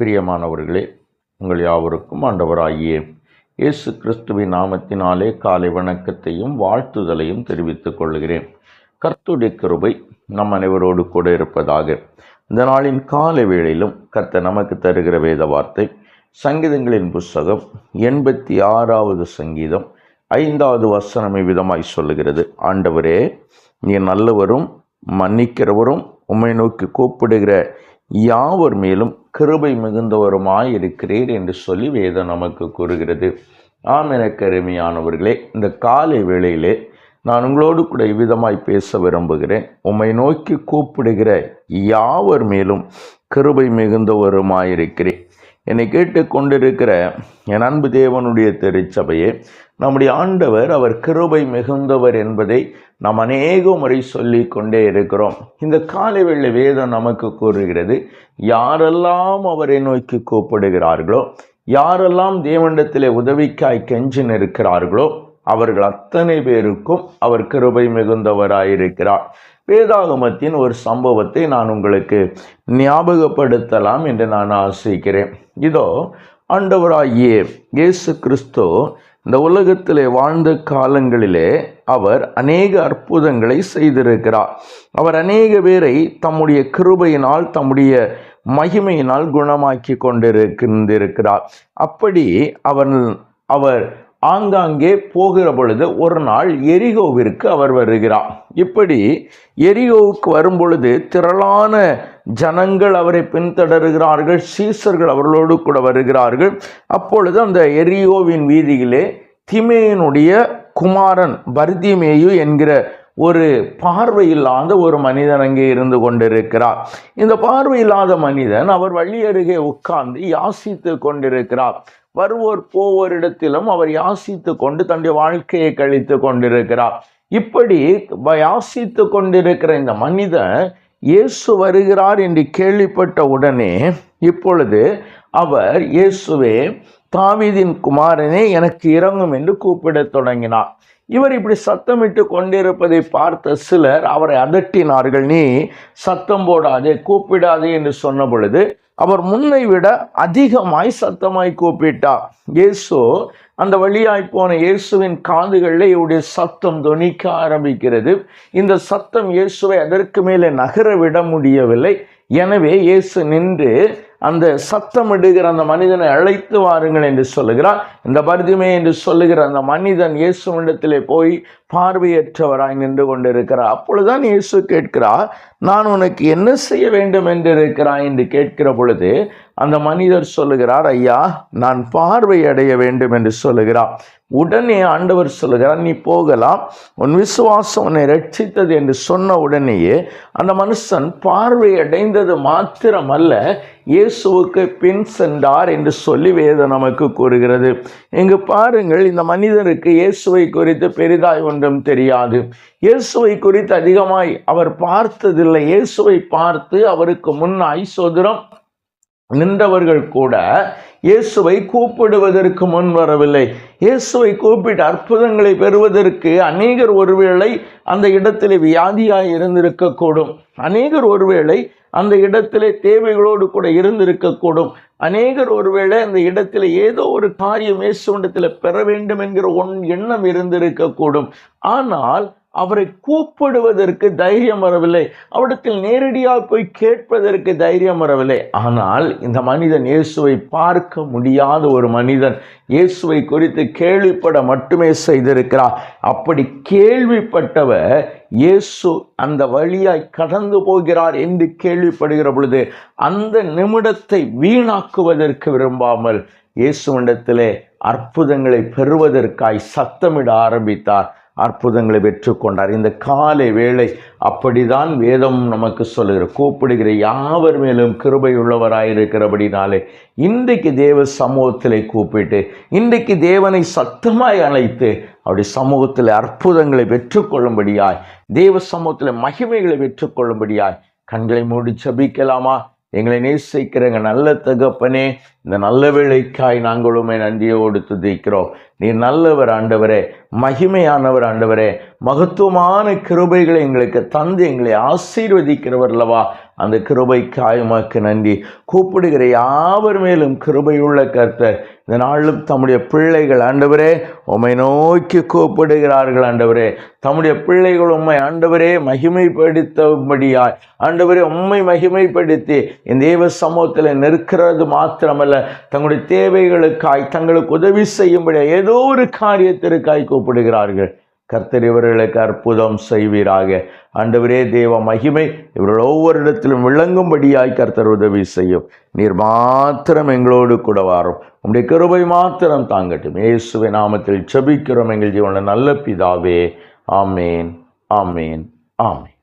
பிரியமானவர்களே, உங்கள் யாவருக்கும் ஆண்டவராகிய இயேசு கிறிஸ்துவின் நாமத்தினாலே காலை வணக்கத்தையும் வாழ்த்துதலையும் தெரிவித்துக் கொள்கிறேன். கர்த்தருடைய கிருபை நம் அனைவரோடு கூட இருப்பதாக. இந்த நாளின் காலை வேளையிலும் கர்த்தர் நமக்கு தருகிற வேத வார்த்தை சங்கீதங்களின் புஸ்தகம் 86வது சங்கீதம் 5வது வசனம் விதமாய் சொல்லுகிறது. ஆண்டவரே, நீ நல்லவரும் மன்னிக்கிறவரும் உம்மை நோக்கி கூப்பிடுகிற யாவர் மேலும் கிருபை மிகுந்தவருமாய் இருக்கிறீர் என்று சொல்லி வேதம் நமக்கு கூறுகிறது. ஆம், எனக்கு அருமையானவர்களே, இந்த காலை வேளையிலே நான் உங்களோடு கூட இவ்விதமாய் பேச விரும்புகிறேன். உம்மை நோக்கி கூப்பிடுகிற யாவர் மேலும் கிருபை மிகுந்தவருமாயிருக்கிறேன். என்னை கேட்டுக்கொண்டிருக்கிற என் அன்பு தேவனுடைய திருச்சபையே, நம்முடைய ஆண்டவர் அவர் கிருபை மிகுந்தவர் என்பதை நாம் அநேக முறை சொல்லி கொண்டே இருக்கிறோம். இந்த காலை வேளை வேதம் நமக்கு கூறுகிறது, யாரெல்லாம் அவரை நோக்கி கூப்பிடுகிறார்களோ, யாரெல்லாம் தேவனிடத்திலே உதவிக்காய் கெஞ்சி நிற்கிறார்களோ, அவர்கள் அத்தனை பேருக்கும் அவர் கிருபை மிகுந்தவராயிருக்கிறார். வேதாகமத்தின் ஒரு சம்பவத்தை நான் உங்களுக்கு ஞாபகப்படுத்தலாம் என்று நான் ஆசிக்கிறேன். இதோ, ஆண்டவராகிய இயேசு கிறிஸ்து இந்த உலகத்திலே வாழ்ந்த காலங்களிலே அவர் அநேக அற்புதங்களை செய்திருக்கிறார். அவர் அநேக பேரை தம்முடைய கிருபையினால் தம்முடைய மகிமையினால் குணமாக்கி கொண்டிருக்கிறார். அப்படி அவர் ஆங்காங்கே போகிற பொழுது ஒரு நாள் எரிகோவிற்கு அவர் வருகிறார். இப்படி எரிகோவுக்கு வரும்பொழுது திரளான ஜனங்கள் அவரை பின்தொடர்கிறார்கள். சீசர்கள் அவர்களோடு கூட வருகிறார்கள். அப்பொழுது அந்த எரிகோவின் வீதியிலே திமேனுடைய குமாரன் பர்திமேயு என்கிற ஒரு பார்வையில்லாத ஒரு மனிதன் அங்கே இருந்து கொண்டிருக்கிறார். இந்த பார்வையில்லாத மனிதன் அவர் வழி அருகே உட்கார்ந்து யாசித்து கொண்டிருக்கிறார். வருவோர் போவோரிடத்திலும் அவர் யாசித்து கொண்டு தன்னுடைய வாழ்க்கையை கழித்து கொண்டிருக்கிறார். இப்படி யாசித்து கொண்டிருக்கிற இந்த மனிதன் இயேசு வருகிறார் என்று கேள்விப்பட்ட உடனே இப்பொழுது அவர், இயேசுவே, தாவீதின் குமாரனே, எனக்கு இரங்கும் என்று கூப்பிடத் தொடங்கினார். இவர் இப்படி சத்தமிட்டு கொண்டிருப்பதை பார்த்த சிலர் அவரை அதட்டினார்கள். நீ சத்தம் போடாதே, கூப்பிடாதே என்று சொன்ன பொழுது அவர் முன்னை விட அதிகமாய் சத்தமாய் கூப்பிட்டார். இயேசு அந்த வழியாய் போன இயேசுவின் காதுகளில் இவருடைய சத்தம் தொனிக்க ஆரம்பிக்கிறது. இந்த சத்தம் இயேசுவை அதற்கு மேலே நகர விட முடியவில்லை. எனவே இயேசு நின்று அந்த சத்தமிடுகிற அந்த மனிதனை அழைத்து வாருங்கள் என்று சொல்லுகிறார். இந்த பர்திமே என்று சொல்லுகிற அந்த மனிதன் இயேசுவிடத்திலே போய் பார்வையற்றவராய் நின்று கொண்டிருக்கிறார். அப்பொழுதுதான் இயேசு கேட்கிறார், நான் உனக்கு என்ன செய்ய வேண்டும் என்று இருக்கிறாய் என்று கேட்கிற பொழுது அந்த மனிதர் சொல்லுகிறார், ஐயா, நான் பார்வை அடைய வேண்டும் என்று சொல்லுகிறார். உடனே ஆண்டவர் சொல்லுகிறார், நீ போகலாம், உன் விசுவாசம் உன்னை ரட்சித்தது என்று சொன்ன உடனேயே அந்த மனுஷன் பார்வை அடைந்தது மாத்திரமல்ல, இயேசுவுக்கு பின் சென்றார் என்று சொல்லி வேதம் நமக்கு கூறுகிறது. இங்கு பாருங்கள், இந்த மனிதருக்கு இயேசுவை குறித்து பெரிதாய் ஒன்றும் தெரியாது. இயேசுவை குறித்து அதிகமாய் அவர் பார்த்ததில்லை. இயேசுவை பார்த்து அவருக்கு முன்னாய் சொதுரம் நின்றவர்கள் கூட இயேசுவை கூப்பிடுவதற்கு முன் வரவில்லை. இயேசுவை கூப்பிட்டு அற்புதங்களை பெறுவதற்கு அநேகர் ஒருவேளை அந்த இடத்திலே வியாதியாய் இருந்திருக்கக்கூடும். அநேகர் ஒருவேளை அந்த இடத்திலே தேவைகளோடு கூட இருந்திருக்கக்கூடும். அநேகர் ஒருவேளை அந்த இடத்துல ஏதோ ஒரு காரியம் இயேசுவிடத்தில் பெற வேண்டும் என்கிற எண்ணம் இருந்திருக்கக்கூடும். ஆனால் அவரை கூப்பிடுவதற்கு தைரியம் வரவில்லை. அவரிடத்தில் நேரடியாக போய் கேட்பதற்கு தைரியம் வரவில்லை. ஆனால் இந்த மனிதன் இயேசுவை பார்க்க முடியாத ஒரு மனிதன், இயேசுவை குறித்து கேள்விப்பட மட்டுமே செய்திருக்கிறார். அப்படி கேள்விப்பட்டவர் இயேசு அந்த வழியாய் கடந்து போகிறார் என்று கேள்விப்படுகிற பொழுது அந்த நிமிடத்தை வீணாக்குவதற்கு விரும்பாமல் இயேசுவிடத்திலே அற்புதங்களை பெறுவதற்காய் சத்தமிட ஆரம்பித்தார். அற்புதங்களை பெற்றுக்கொண்டார். இந்த காலை வேளை அப்படிதான் வேதம் நமக்கு சொல்லுகிற, கூப்பிடுகிற யாவர் மேலும் கிருபை உள்ளவராயிருக்கிறபடினாலே இன்றைக்கு தேவ சமூகத்திலே கூப்பிட்டு, இன்றைக்கு தேவனை சத்தமாய் அழைத்து அவருடைய சமூகத்தில் அற்புதங்களை பெற்றுக்கொள்ளும்படியாய், தேவ சமூகத்தில் மகிமைகளை பெற்றுக்கொள்ளும்படியாய் கண்களை மூடி ஜெபிக்கலாமா? எங்களை நேசிக்கிற எங்கள் நல்ல தகப்பனே, இந்த நல்ல வேளைக்காய் நாங்களுமே நன்றியோடு துதிக்கிறோம். நீர் நல்லவர் ஆண்டவரே, மகிமையானவர் ஆண்டவரே, மகத்துவமான கிருபைகளை எங்களுக்கு தந்து எங்களை ஆசீர்வதிக்கிறவர் அல்லவா. அந்த கிருபைக்காய் உமக்கு நன்றி. கூப்பிடுகிற யாவர் மேலும் கிருபையுள்ள கர்த்தர் இந்த நாளும் தம்முடைய பிள்ளைகள் ஆண்டவரே உம்மை நோக்கி கூப்பிடுகிறார்கள் ஆண்டவரே. தம்முடைய பிள்ளைகள் உம்மை ஆண்டவரே மகிமைப்படுத்தபடியாய் ஆண்டவரே உம்மை மகிமைப்படுத்தி இந்த தேவ சமூகத்தில் நிற்கிறது மாத்திரமல்ல, தங்களுடைய தேவைகளுக்காய் தங்களுக்கு உதவி செய்யும்படி ஏதோ ஒரு காரியத்திற்காய் கூப்பிடுகிறார்கள். கர்த்தர் இவர்களுக்கு அற்புதம் செய்வீராக ஆண்டவரே. தேவ மகிமை இவர்கள் ஒவ்வொரு இடத்திலும் விளங்கும்படியாய் கர்த்தர் உதவி செய்யும். நீர் மாத்திரம் எங்களோடு கூட வாரும். உம்முடைய கிருபை மாத்திரம் தாங்கட்டும். இயேசுவின் நாமத்தில் ஜெபிக்கிறோம் எங்கள் ஜீவனுள்ள நல்ல பிதாவே. ஆமேன், ஆமேன், ஆமேன்.